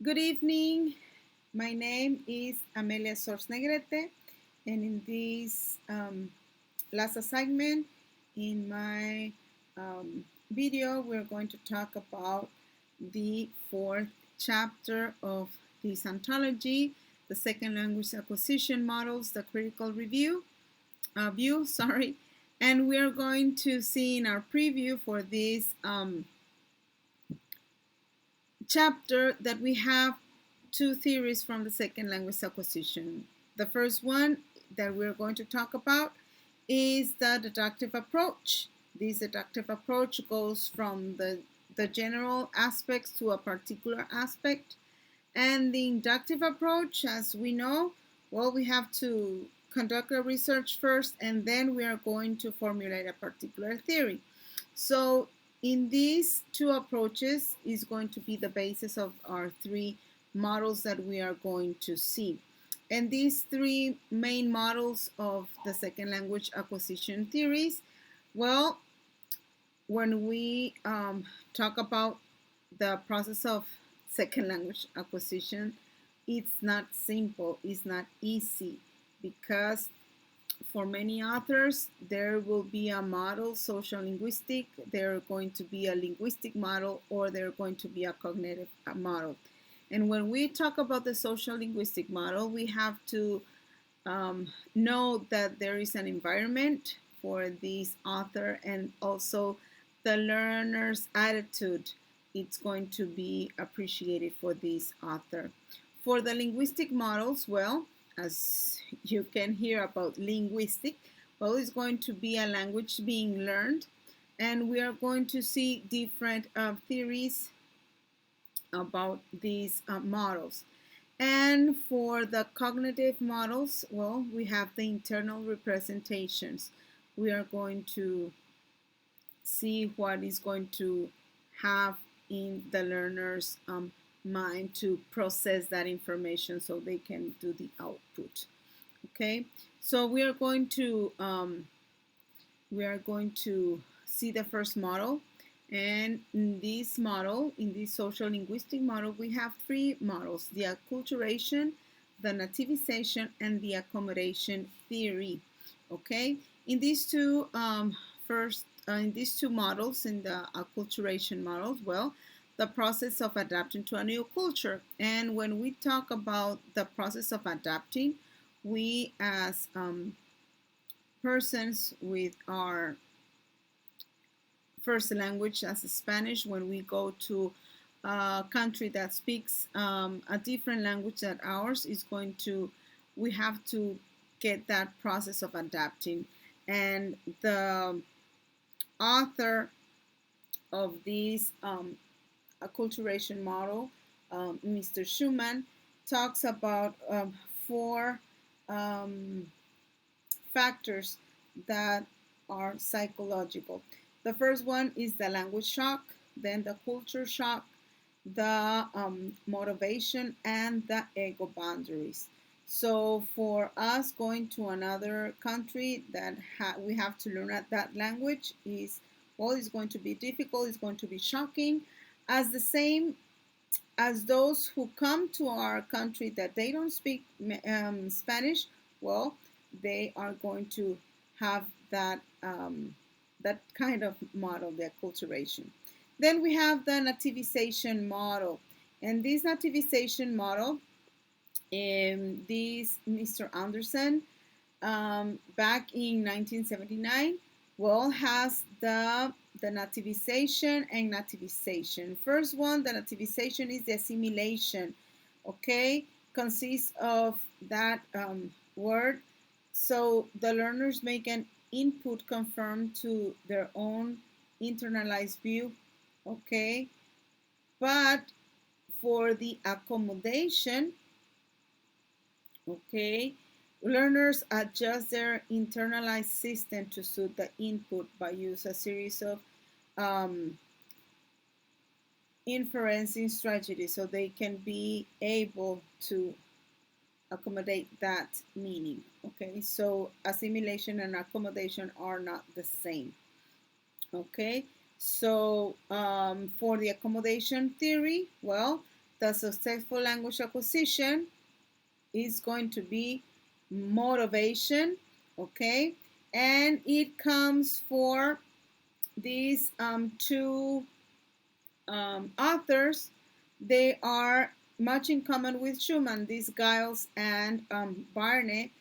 Good evening. My name is Amelia Sors Negrete, and in this last assignment in my video, we're going to talk about the fourth chapter of this anthology, the second language acquisition models, the critical view, sorry, and we're going to see in our preview for this chapter that we have two theories from the second language acquisition. The first one that we're going to talk about is the deductive approach. This deductive approach goes from the general aspects to a particular aspect. And the inductive approach, as we know, well, we have to conduct a research first, and then we are going to formulate a particular theory. So in these two approaches is going to be the basis of our three models that we are going to see. And these three main models of the second language acquisition theories, well, when we talk about the process of second language acquisition, it's not simple, it's not easy, because for many authors, there will be a model, social linguistic, there going to be a linguistic model, or there going to be a cognitive model. And when we talk about the social linguistic model, we have to know that there is an environment for this author, and also the learner's attitude. It's going to be appreciated for this author. For the linguistic models, well, as you can hear about linguistic, well, it's going to be a language being learned, and we are going to see different theories about these models. And for the cognitive models, well, we have the internal representations. We are going to see what is going to have in the learner's mind to process that information so they can do the output. Okay, so we are going to see the first model. And in this model, in this social linguistic model, we have three models: the acculturation, the nativization, and the accommodation theory. Okay, in these two in these two models, in the acculturation models, well, the process of adapting to a new culture. And when we talk about the process of adapting, we as persons with our first language as Spanish, when we go to a country that speaks a different language than ours, is going to, we have to get that process of adapting. And the author of this acculturation model, Mr. Schumann, talks about four factors that are psychological. The first one is the language shock, then the culture shock, the motivation, and the ego boundaries. So for us going to another country that we have to learn that language is, well, it's going to be difficult, it's going to be shocking, as the same as those who come to our country that they don't speak Spanish. Well, they are going to have that that kind of model, the acculturation. Then we have the nativization model. And this nativization model, this Mr. Anderson, back in 1979, well, has the nativization and nativization. First one, the nativization, is the assimilation, okay? Consists of that word. So the learners make an input conform to their own internalized view, okay? But for the accommodation, okay, learners adjust their internalized system to suit the input by use a series of inferencing strategies so they can be able to accommodate that meaning. Okay, so assimilation and accommodation are not the same. Okay, so for the accommodation theory, well, the successful language acquisition is going to be motivation, okay? And it comes for these two authors. They are much in common with Schumann, these Giles and Barney,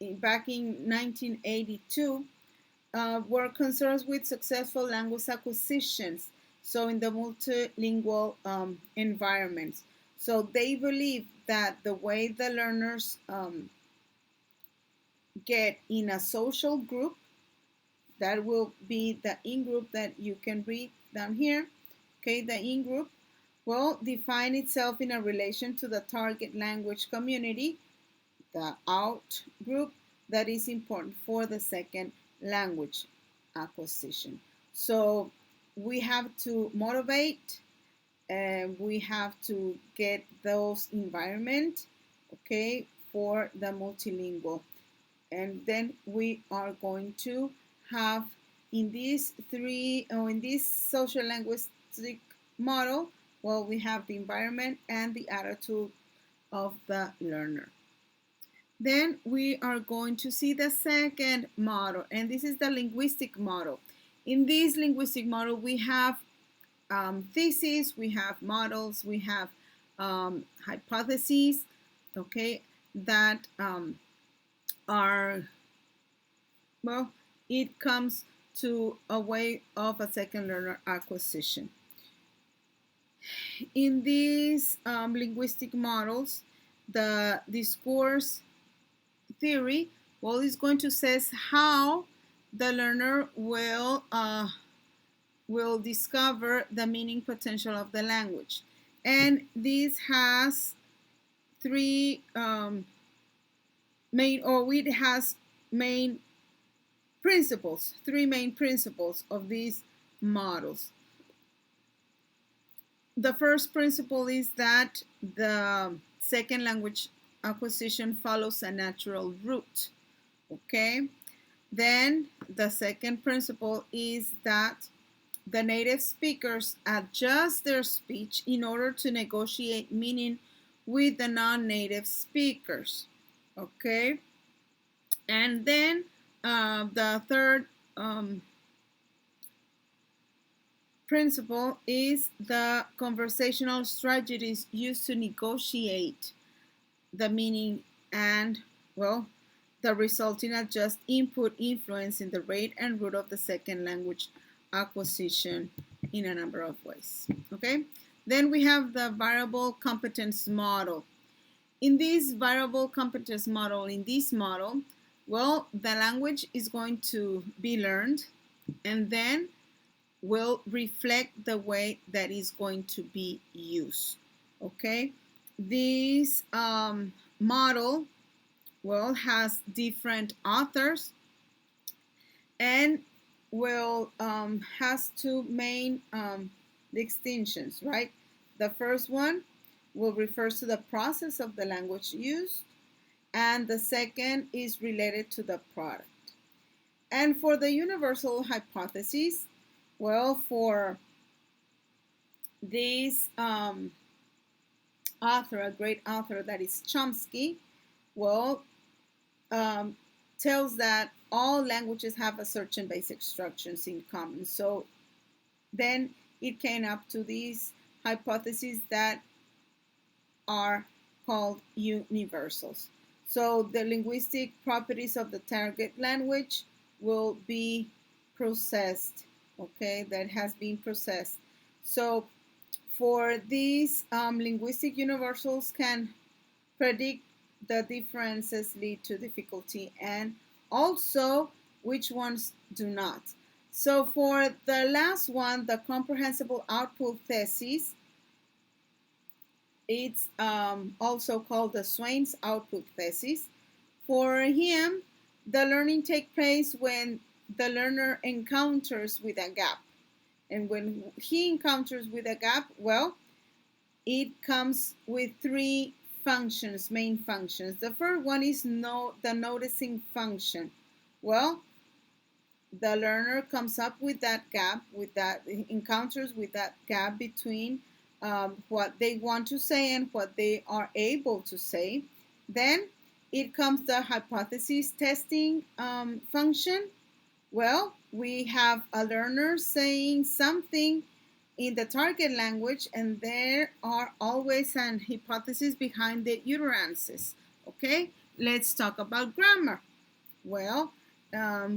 back in 1982, were concerned with successful language acquisitions, so in the multilingual environments. So they believe that the way the learners get in a social group, that will be the in-group that you can read down here, okay, the in-group will define itself in a relation to the target language community, the out group, that is important for the second language acquisition. So we have to motivate, and we have to get those environment, okay, for the multilingual. And then we are going to have in these three, or in this social linguistic model, well, we have the environment and the attitude of the learner. Then we are going to see the second model, and this is the linguistic model. In this linguistic model, we have theses, we have models, we have hypotheses, okay, that are, well, it comes to a way of a second learner acquisition. In these linguistic models, the discourse theory, well, is going to says how the learner will discover the meaning potential of the language, and this has three main, or it has main principles, three main principles of these models. The first principle is that the second language acquisition follows a natural route, okay? Then the second principle is that the native speakers adjust their speech in order to negotiate meaning with the non-native speakers, okay? And then the third principle is the conversational strategies used to negotiate the meaning and, well, the resulting adjust input influence in the rate and route of the second language acquisition in a number of ways, okay? Then we have the variable competence model. In this variable competence model, in this model, well, the language is going to be learned and then will reflect the way that is going to be used, okay? This model, well, has different authors and will has two main distinctions, right? The first one will refer to the process of the language used, and the second is related to the product. And for the universal hypothesis, well, for this author, a great author that is Chomsky, well, tells that all languages have a certain basic structures in common. So then it came up to these hypotheses that are called universals. So the linguistic properties of the target language will be processed, okay, that has been processed. So for these linguistic universals can predict the differences lead to difficulty and also which ones do not. So for the last one, the comprehensible output thesis, it's also called the Swain's output thesis. For him, the learning takes place when the learner encounters with a gap. And when he encounters with a gap, well, it comes with three functions, main functions. The first one is the noticing function. Well, the learner comes up with that gap, with that encounters with that gap between what they want to say and what they are able to say. Then it comes the hypothesis testing function. Well, we have a learner saying something in the target language, and there are always an hypothesis behind the utterances. Okay, let's talk about grammar. Well,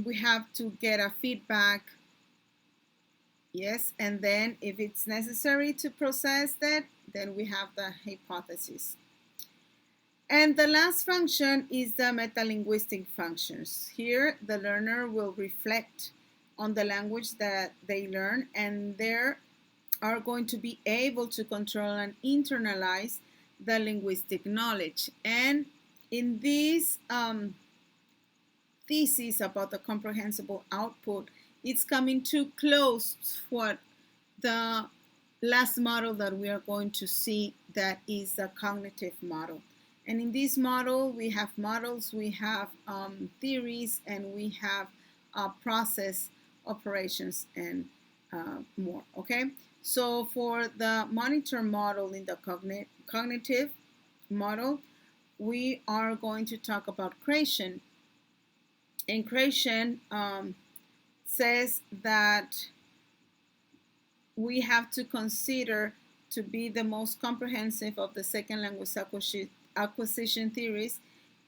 we have to get a feedback. Yes, and then if it's necessary to process that, then we have the hypothesis. And the last function is the metalinguistic functions. Here, the learner will reflect on the language that they learn, and they are going to be able to control and internalize the linguistic knowledge. And in this thesis about the comprehensible output, it's coming too close to what the last model that we are going to see, that is the cognitive model. And in this model, we have models, we have theories, and we have process operations and more. Okay, so for the monitor model in the cognitive model, we are going to talk about creation. And creation says that we have to consider to be the most comprehensive of the second language acquisition theories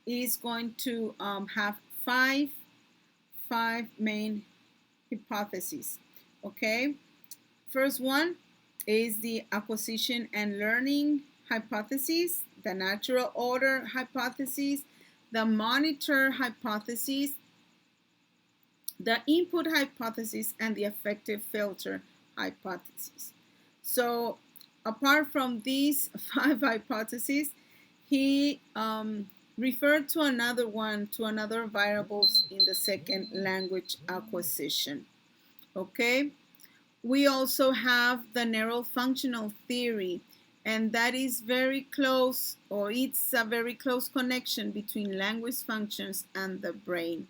is going to have five main hypotheses. Okay, first one is the acquisition and learning hypothesis, the natural order hypothesis, the monitor hypothesis, the input hypothesis, and the affective filter hypothesis. So apart from these five hypotheses, he referred to another variables in the second language acquisition. Okay, we also have the neural functional theory, and that is very close, or it's a very close connection between language functions and the brain.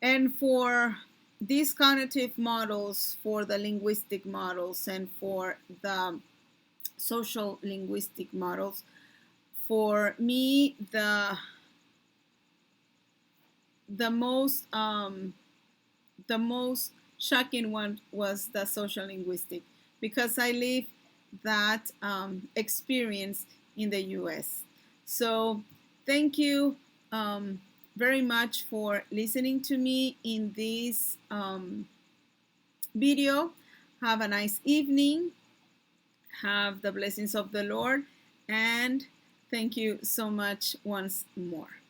And for these cognitive models, for the linguistic models, and for the social linguistic models, for me, the most shocking one was the social linguistic, because I lived that experience in the US. So thank you very much for listening to me in this video. Have a nice evening. Have the blessings of the Lord, and thank you so much once more.